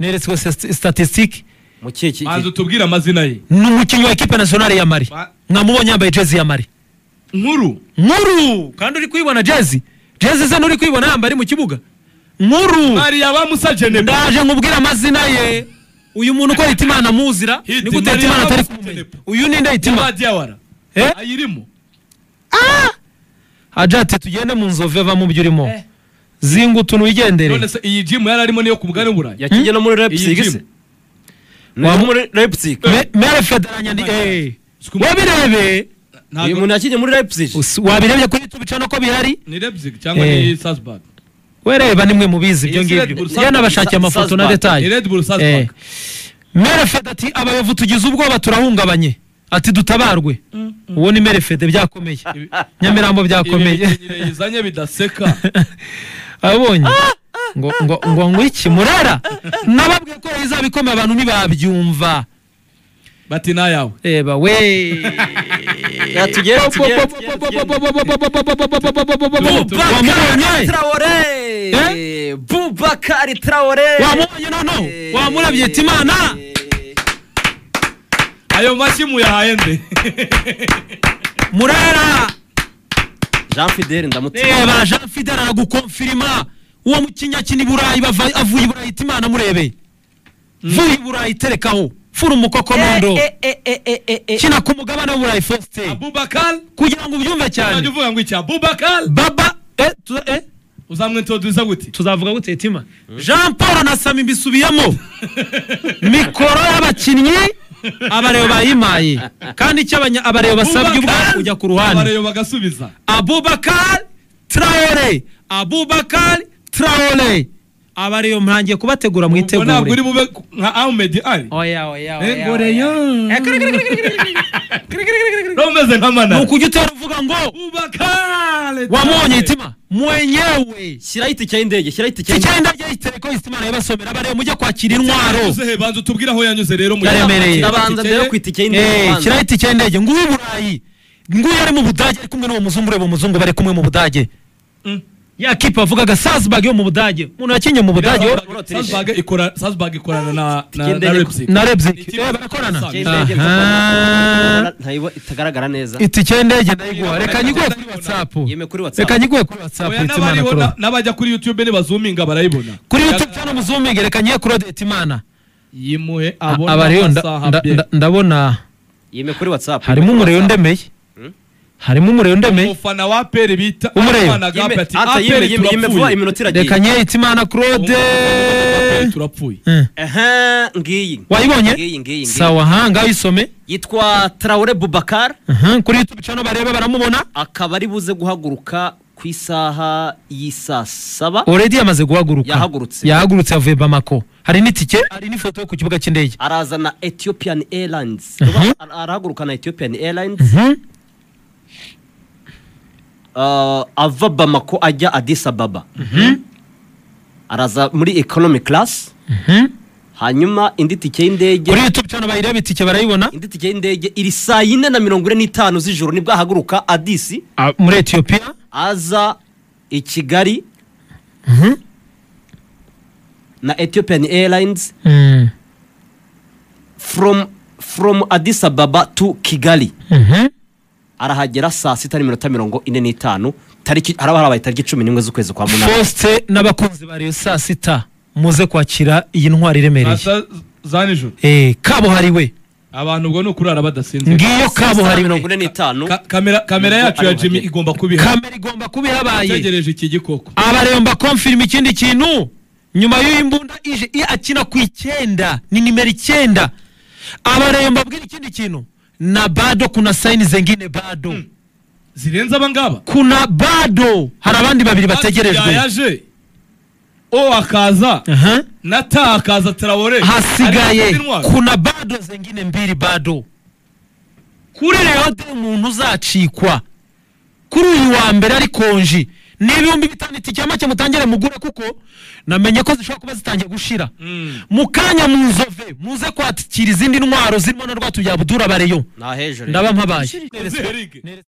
neretswe statistique mukiki banza tubwira amazina ye n'umukinnyi wa equipe nationale ya Mali namubonye yambaye jersey ya Mali nkuru kandi uri kwibona jersey ze nuri kwibona yambaye mu kibuga nkuru Mari yabamusajene ndaje nkubwira amazina ye uyu muntu ko Hitimana muzira ni gute Hitimana atari kumenya uyu ninde Hitimana Diawara ayirimo Ajate tugende mu nzove va mu byurimo zingutu nuyigendere none se iyi gym yararimo niyo ku bugane burayi yakijye no muri Leipzig se wa muri Leipzig mere federanya ndi wabirebe uyu muntu yakijye muri Leipzig wabirebye kuri YouTube cano ko bihari ni Leipzig cyangwa ni Salzburg wereba nimwe mubizi byo ngibyo yana bashaki amafoto na detail Red Bull Salzburg mere fedati abayovu tugize ubwoba turahungabanye ati dutabarwe uwo ni mere fede byakomeye Nyamirambo byakomeye izanye bidaseka abonye ngo iki murara nababwiye ko izabikoma abantu nibabyumva bati nayawe eba we yatugere Boubacar Traoré wamubonye nono wamurabye Hitimana ayo mashyi muyahaye nde murara Jean Fidel ndamutse Jean Fidel aragukonfirma uwo mukinya kini Burayi avuye Burayi Hitimana murebe vuye Burayi terekaho furu mukokonondo kina ku mugabane w'Uburayi first Boubacar kugira ngo ubyumve cyane uvuga ngo iki Boubacar baba uzamwe ntoduza gute tuzavuga gute Hitimana Jean Paul na Sami bisubiyamo mikoro y'abakinnyi abareo bayimaye kandi cyabanya abareo basabye ubwo kujya ku ruhande abareo bagasubiza Boubacar Traoré abareo mpangiye kubategura mu itegure ntabwo uri bube nka Ahmed Ali oya romeze nkamana ukujya utera uvuga ngo Boubacar wamubonye Hitima mwenyewe shyira itike y'indege yitereko Hitimana yabasomera abareo mujye kwakira intwaro uze banza utubwira aho yanyuze rero mu yaremereye abanza ndero ku itike y'indege shyira itike y'indege nguyu Burayi nguyu ari mu Budage ari kumwe n'uwo muzungu ureba umuzungu bari kumwe mu Budage ya kipa avugaga Salzburg yo mu Budage umuntu yakinye mu Budage Salzburg ikorana na Leipzig barakorana itagaragara neza itike y'indege ndayiguha reka nyiguhe kuri WhatsApp Hitimana n'abajya kuri YouTube ni bazuminga barayibona kuri YouTube cyane muzuminge reka nyiye kuri Hitimana yimuhe abona abareo ndabona yime kuri WhatsApp harimo umureo ndemeye umufana wa APR bita abana gapati APR yimevuga iminota iragiye reka nye Hitimana Claude turapfuye ngiyi wayibonye sawa hanga isome yitwa Traoré Boubacar kuri YouTube channel bareba baramubona akaba ari buze guhaguruka ku isaha y'isa 7 already yamaze guhaguruka yahagurutse avuye Bamako hari n'itike hari n'ifoto yo ku kibuga cy'indege arazana Ethiopian Airlines arahaguruka na Ethiopian Airlines ava Bamako ajya Addis Ababa araza muri economy class hanyuma indi tike y'indege kuri YouTube channel bayireba itike barayibona indi tike y'indege iri saa 4:45 z'ijoro nibwo ahaguruka Addis muri Ethiopia aza i Kigali na Ethiopian Airlines from Addis Ababa to Kigali arahagera saa 6:45 tariki harabaye tariki 11 z'ukwezi kwa munani first n'abakunzi bari saa 6 muze kwakira iyi ntwari remereye zanijoro kabo hariwe abantu ubwo no kurara badasinze ngiyo kabo hari 45 kamera yacu ya Jimmy igomba kubiha kamera igomba kubihabaye tegereje iki gikoko abaremba confirm ikindi kintu nyuma y'imbunda ije akina ku 9 ni nimero 9 abaremba bwira ikindi kintu na bado kuna sign zengine bado zirenza abangaba kuna bado hari abandi babiri bategerejwe yaje akaza nata akaza Traoré hasigaye kuna bado zengine mbiri bado kuri rero umuntu uzacikwa kuri uyu wa mbere ari konji n'ibihumbi 5 itike make mutangire mugure kuko namenye ko zishobora kuba zitangiye gushira mukanya muzove muze kwatikira izindi ntwaro zirimo na rwatubya Abdura bareyo na hejuru ndaba mpabaye